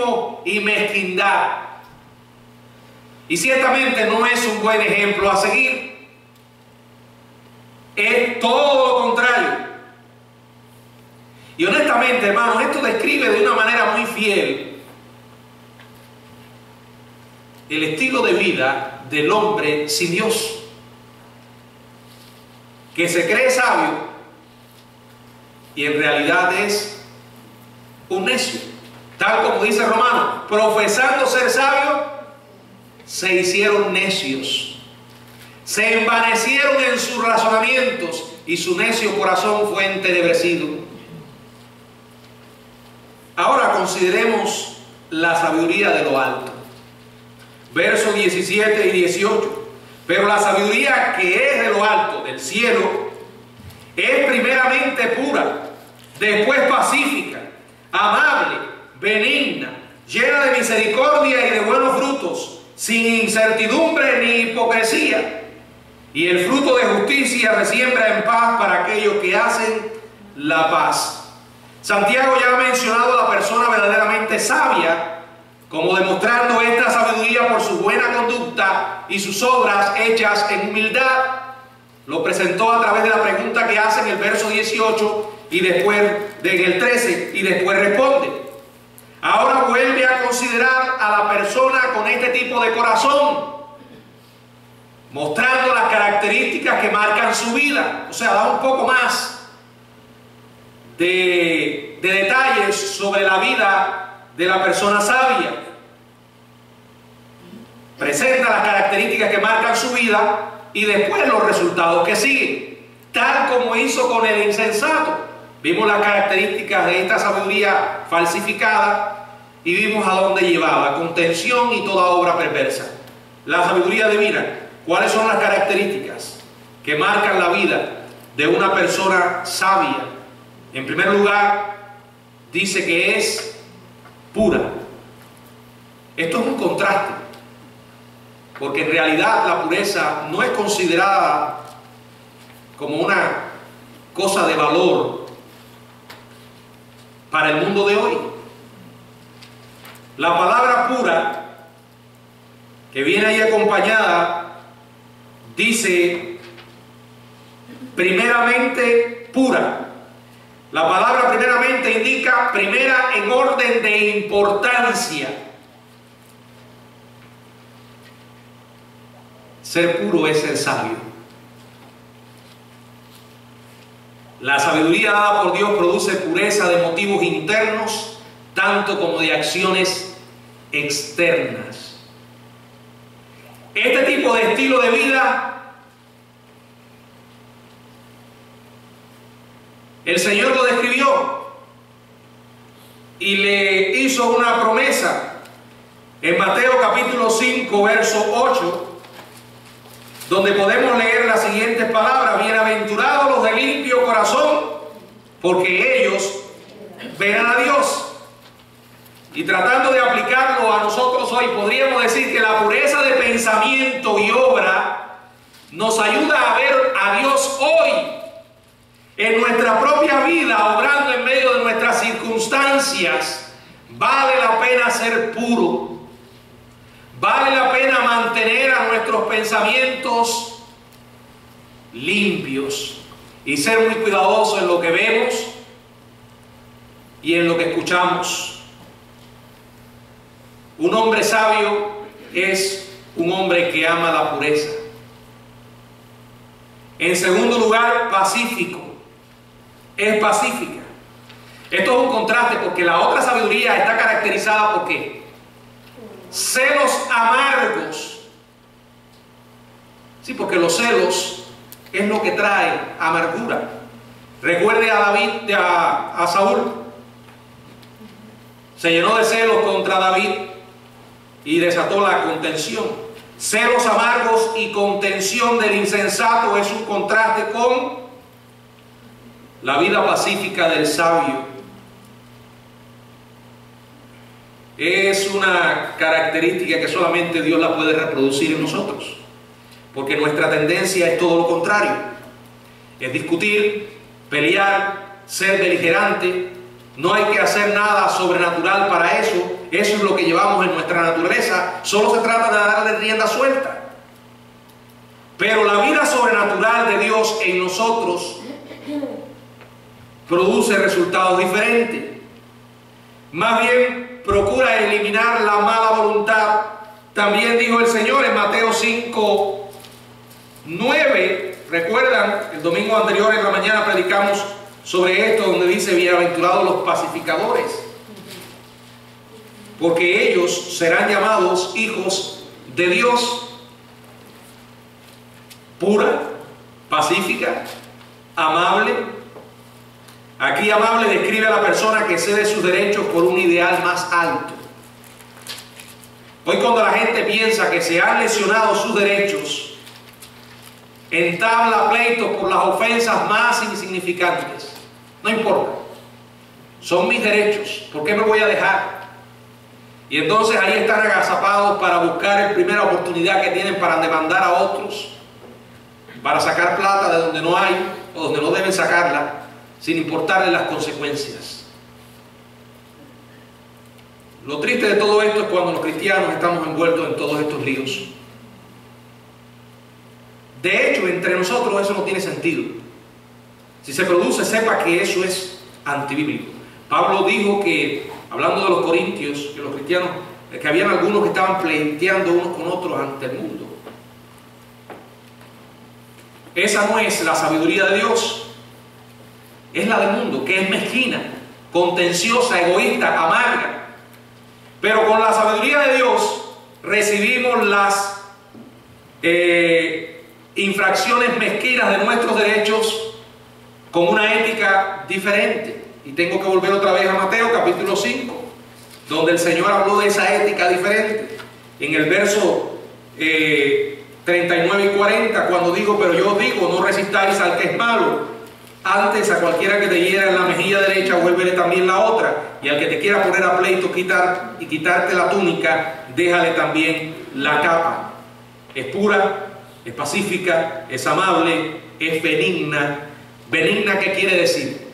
egoísmo y mezquindad. Y ciertamente no es un buen ejemplo a seguir. Es todo lo contrario. Y honestamente, hermanos, esto describe de una manera muy fiel el estilo de vida del hombre sin Dios, que se cree sabio y en realidad es un necio. Tal como dice Romanos, profesando ser sabios, se hicieron necios, se envanecieron en sus razonamientos y su necio corazón fue entenebrecido. Ahora consideremos la sabiduría de lo alto. Versos 17 y 18. Pero la sabiduría que es de lo alto, del cielo, es primeramente pura, después pacífica, amable, benigna, llena de misericordia y de buenos frutos, sin incertidumbre ni hipocresía. Y el fruto de justicia resiembra en paz para aquellos que hacen la paz. Santiago ya ha mencionado a la persona verdaderamente sabia, como demostrando esta sabiduría por su buena conducta y sus obras hechas en humildad. Lo presentó a través de la pregunta que hace en el verso 18 y después en el 13 y después responde. Ahora vuelve a considerar a la persona con este tipo de corazón, mostrando las características que marcan su vida. O sea, da un poco más de detalles sobre la vida de la persona sabia. Presenta las características que marcan su vida y después los resultados que siguen, tal como hizo con el insensato. Vimos las características de esta sabiduría falsificada y vimos a dónde llevaba: contención y toda obra perversa. La sabiduría divina, ¿cuáles son las características que marcan la vida de una persona sabia? En primer lugar, dice que es pura. Esto es un contraste, porque en realidad la pureza no es considerada como una cosa de valor para el mundo de hoy. La palabra pura, que viene ahí acompañada, dice primeramente pura. La palabra primeramente indica primera en orden de importancia. Ser puro es ser sabio. La sabiduría dada por Dios produce pureza de motivos internos, tanto como de acciones externas. Este tipo de estilo de vida, el Señor lo describió y le hizo una promesa en Mateo capítulo 5, verso 8, donde podemos leer las siguientes palabras: bienaventurados los de limpio corazón, porque ellos verán a Dios. Y tratando de aplicarlo a nosotros hoy, podríamos decir que la pureza de pensamiento y obra nos ayuda a ver a Dios hoy en nuestra propia vida, obrando en medio de nuestras circunstancias. Vale la pena ser puro. Vale la pena mantener a nuestros pensamientos limpios y ser muy cuidadosos en lo que vemos y en lo que escuchamos. Un hombre sabio es un hombre que ama la pureza. En segundo lugar, pacífico. Es pacífica. Esto es un contraste, porque la otra sabiduría está caracterizada por ¿qué? Celos amargos. Sí, porque los celos es lo que trae amargura. Recuerde a David, a Saúl. Se llenó de celos contra David y desató la contención. Celos amargos y contención del insensato es un contraste con la vida pacífica del sabio. Es una característica que solamente Dios la puede reproducir en nosotros, porque nuestra tendencia es todo lo contrario. Es discutir, pelear, ser beligerante, No hay que hacer nada sobrenatural para eso. Eso es lo que llevamos en nuestra naturaleza. Solo se trata de darle rienda suelta. Pero la vida sobrenatural de Dios en nosotros produce resultados diferentes. Más bien procura eliminar la mala voluntad. También dijo el Señor en Mateo 5:9. ¿Recuerdan? El domingo anterior en la mañana predicamos sobre esto, donde dice: bienaventurados los pacificadores, porque ellos serán llamados hijos de Dios. Pura, pacífica, amable. Aquí amable describe a la persona que cede sus derechos por un ideal más alto. Hoy, cuando la gente piensa que se han lesionado sus derechos, entabla pleitos por las ofensas más insignificantes. No importa, son mis derechos, ¿por qué me voy a dejar? Y entonces ahí están agazapados para buscar la primera oportunidad que tienen para demandar a otros, para sacar plata de donde no hay o donde no deben sacarla, sin importarle las consecuencias. Lo triste de todo esto es cuando los cristianos estamos envueltos en todos estos líos. De hecho, entre nosotros eso no tiene sentido. Si se produce, sepa que eso es antibíblico. Pablo dijo que, hablando de los corintios, que los cristianos, que habían algunos que estaban pleiteando unos con otros ante el mundo. Esa no es la sabiduría de Dios. Es la del mundo, que es mezquina, contenciosa, egoísta, amarga. Pero con la sabiduría de Dios recibimos las infracciones mezquinas de nuestros derechos con una ética diferente. Y tengo que volver otra vez a Mateo capítulo 5, donde el Señor habló de esa ética diferente. En el verso 39 y 40, cuando dijo: pero yo os digo, no resistáis al que es malo. Antes, a cualquiera que te hiera en la mejilla derecha, vuélvele también la otra. Y al que te quiera poner a pleito quitarte la túnica, déjale también la capa. Es pura, es pacífica, es amable, es benigna. ¿Benigna qué quiere decir?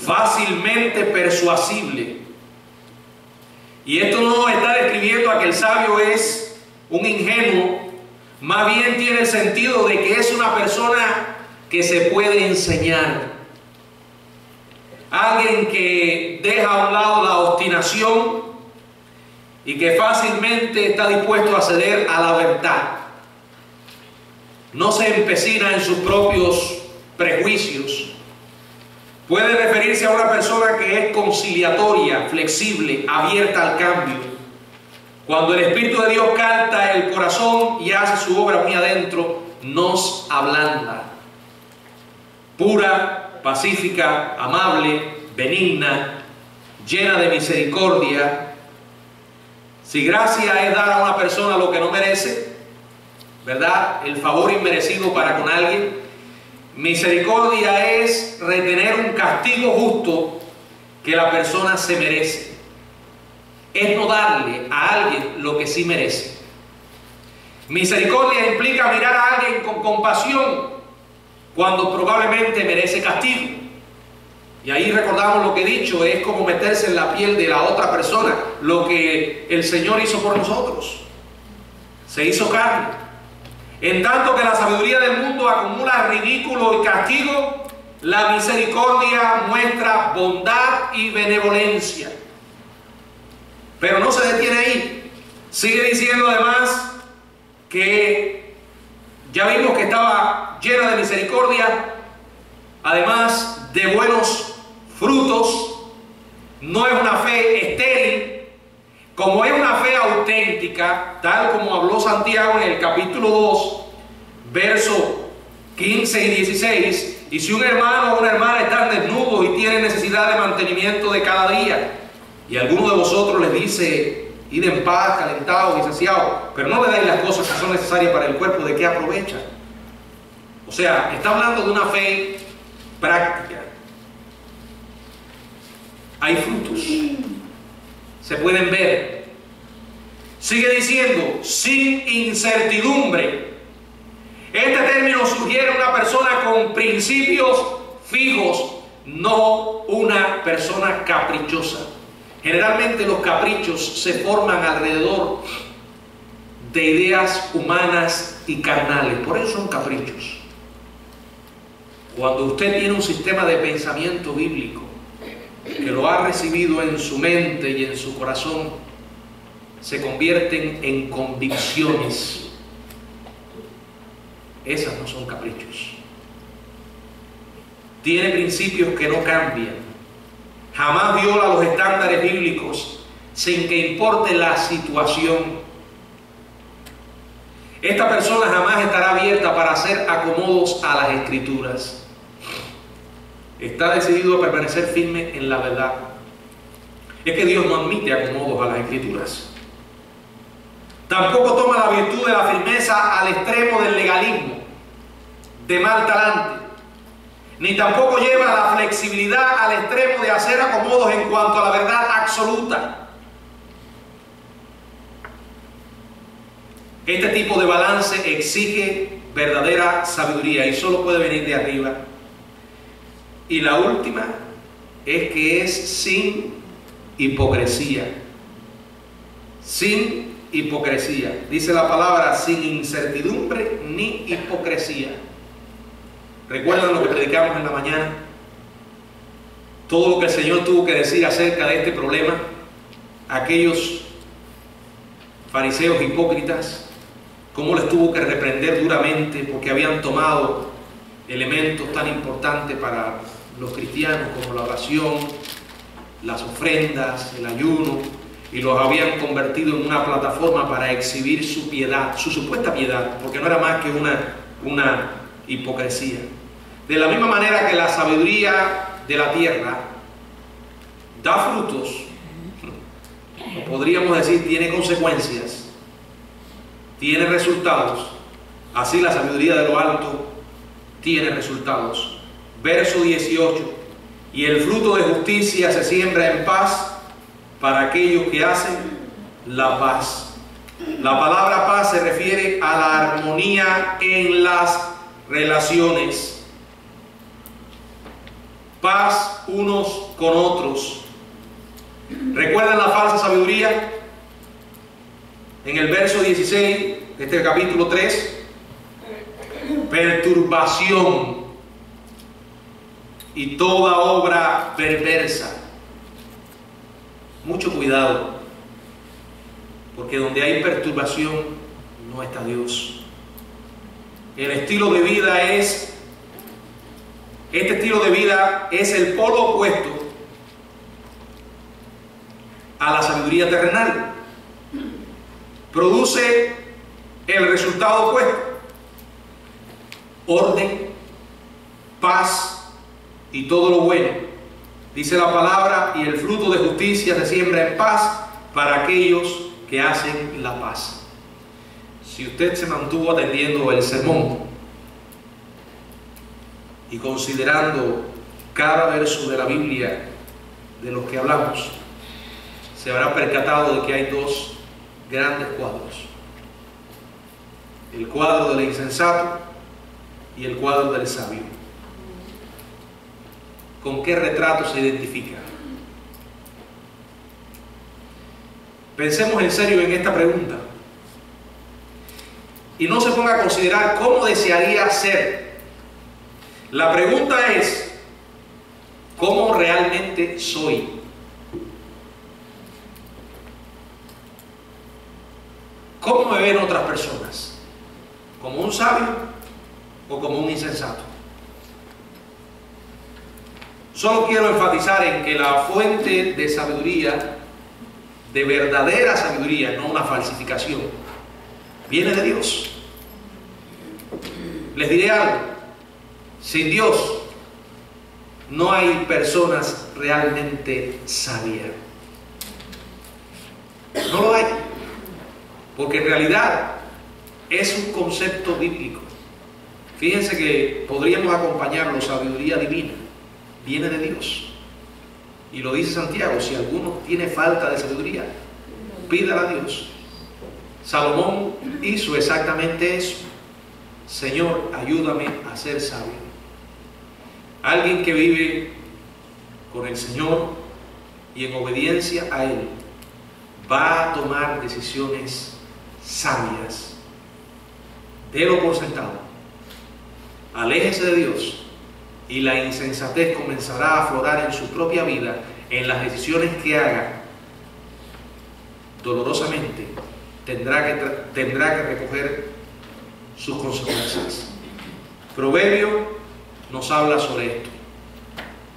Fácilmente persuasible. Y esto no está describiendo a que el sabio es un ingenuo. Más bien tiene el sentido de que es una persona que se puede enseñar. Alguien que deja a un lado la obstinación y que fácilmente está dispuesto a ceder a la verdad. No se empecina en sus propios prejuicios. Puede referirse a una persona que es conciliatoria, flexible, abierta al cambio. Cuando el Espíritu de Dios canta el corazón y hace su obra muy adentro, nos ablanda. Pura, pacífica, amable, benigna, llena de misericordia. Si gracia es dar a una persona lo que no merece, ¿verdad? El favor inmerecido para con alguien. Misericordia es retener un castigo justo que la persona se merece. Es no darle a alguien lo que sí merece. Misericordia implica mirar a alguien con compasión cuando probablemente merece castigo. Y ahí recordamos lo que he dicho, es como meterse en la piel de la otra persona, lo que el Señor hizo por nosotros. Se hizo carne. En tanto que la sabiduría del mundo acumula ridículo y castigo, la misericordia muestra bondad y benevolencia. Pero no se detiene ahí. Sigue diciendo además que ya vimos que estaba llena de misericordia, además de buenos frutos. No es una fe estéril, como es una fe auténtica, tal como habló Santiago en el capítulo 2, versos 15 y 16. Y si un hermano o una hermana están desnudos y tienen necesidad de mantenimiento de cada día, y alguno de vosotros les dice: id en paz, calentados y saciados, pero no le dais las cosas que son necesarias para el cuerpo, ¿de qué aprovecha? O sea, está hablando de una fe práctica. Hay frutos, se pueden ver. Sigue diciendo: sin incertidumbre. Este término sugiere una persona con principios fijos, no una persona caprichosa. Generalmente los caprichos se forman alrededor de ideas humanas y carnales, por eso son caprichos. Cuando usted tiene un sistema de pensamiento bíblico que lo ha recibido en su mente y en su corazón, se convierten en convicciones. Esas no son caprichos. Tiene principios que no cambian. Jamás viola los estándares bíblicos sin que importe la situación. Esta persona jamás estará abierta para hacer acomodos a las Escrituras. Está decidido a permanecer firme en la verdad. Es que Dios no admite acomodos a las Escrituras. Tampoco toma la virtud de la firmeza al extremo del legalismo, de mal talante. Ni tampoco lleva la flexibilidad al extremo de hacer acomodos en cuanto a la verdad absoluta. Este tipo de balance exige verdadera sabiduría y solo puede venir de arriba. Y la última es que es sin hipocresía. Sin hipocresía. Dice la palabra sin incertidumbre ni hipocresía. ¿Recuerdan lo que predicamos en la mañana? Todo lo que el Señor tuvo que decir acerca de este problema. Aquellos fariseos hipócritas, cómo les tuvo que reprender duramente porque habían tomado elementos tan importantes para los cristianos como la oración, las ofrendas, el ayuno, y los habían convertido en una plataforma para exhibir su piedad, su supuesta piedad, porque no era más que una hipocresía. De la misma manera que la sabiduría de la tierra da frutos, o podríamos decir tiene consecuencias, tiene resultados, así la sabiduría de lo alto tiene resultados. Verso 18: y el fruto de justicia se siembra en paz para aquellos que hacen la paz. La palabra paz se refiere a la armonía en las relaciones. Paz unos con otros. ¿Recuerdan la falsa sabiduría? En el verso 16 de este capítulo 3, perturbación y toda obra perversa. Mucho cuidado, porque donde hay perturbación no está Dios. Este estilo de vida es el polo opuesto a la sabiduría terrenal. Produce el resultado opuesto: orden, paz y todo lo bueno. Dice la palabra: y el fruto de justicia se siembra en paz para aquellos que hacen la paz. Si usted se mantuvo atendiendo el sermón y considerando cada verso de la Biblia de los que hablamos, se habrá percatado de que hay dos grandes cuadros: el cuadro del insensato y el cuadro del sabio. ¿Con qué retrato se identifica? Pensemos en serio en esta pregunta y no se ponga a considerar cómo desearía ser. La pregunta es: ¿cómo realmente soy? ¿Cómo me ven otras personas? ¿Como un sabio o como un insensato? Solo quiero enfatizar en que la fuente de sabiduría, de verdadera sabiduría, no una falsificación, viene de Dios. Les diré algo: sin Dios no hay personas realmente sabias. No lo hay, porque en realidad es un concepto bíblico. Fíjense que podríamos acompañarlo: sabiduría divina viene de Dios. Y lo dice Santiago: si alguno tiene falta de sabiduría, pídala a Dios. Salomón hizo exactamente eso: Señor, ayúdame a ser sabio. Alguien que vive con el Señor y en obediencia a Él, va a tomar decisiones sabias. Délo por sentado. Aléjese de Dios y la insensatez comenzará a aflorar en su propia vida, en las decisiones que haga. Dolorosamente tendrá que recoger sus consecuencias. Proverbio nos habla sobre esto.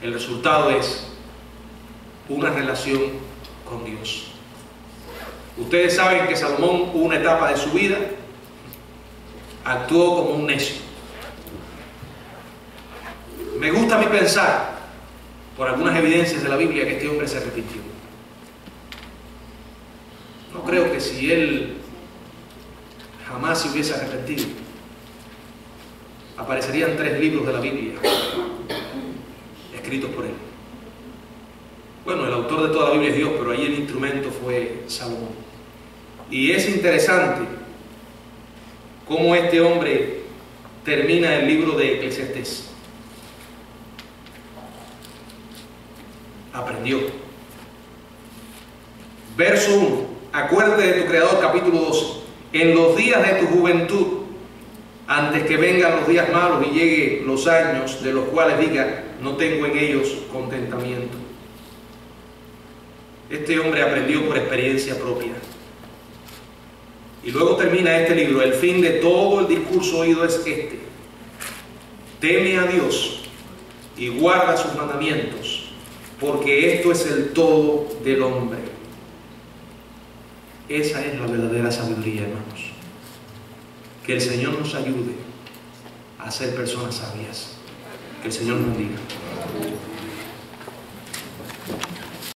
El resultado es una relación con Dios. Ustedes saben que Salomón, hubo una etapa de su vida, actuó como un necio. Me gusta a mí pensar, por algunas evidencias de la Biblia, que este hombre se arrepintió. No creo que si él jamás se hubiese arrepentido, aparecerían 3 libros de la Biblia escritos por él. Bueno, el autor de toda la Biblia es Dios, pero ahí el instrumento fue Salomón. Y es interesante cómo este hombre termina el libro de Eclesiastés. Aprendió. Verso 1. Acuérdate de tu Creador, capítulo 12. En los días de tu juventud, antes que vengan los días malos y lleguen los años de los cuales diga, no tengo en ellos contentamiento. Este hombre aprendió por experiencia propia. Y luego termina este libro. El fin de todo el discurso oído es este: teme a Dios y guarda sus mandamientos, porque esto es el todo del hombre. Esa es la verdadera sabiduría, hermanos. Que el Señor nos ayude a ser personas sabias. Que el Señor nos bendiga.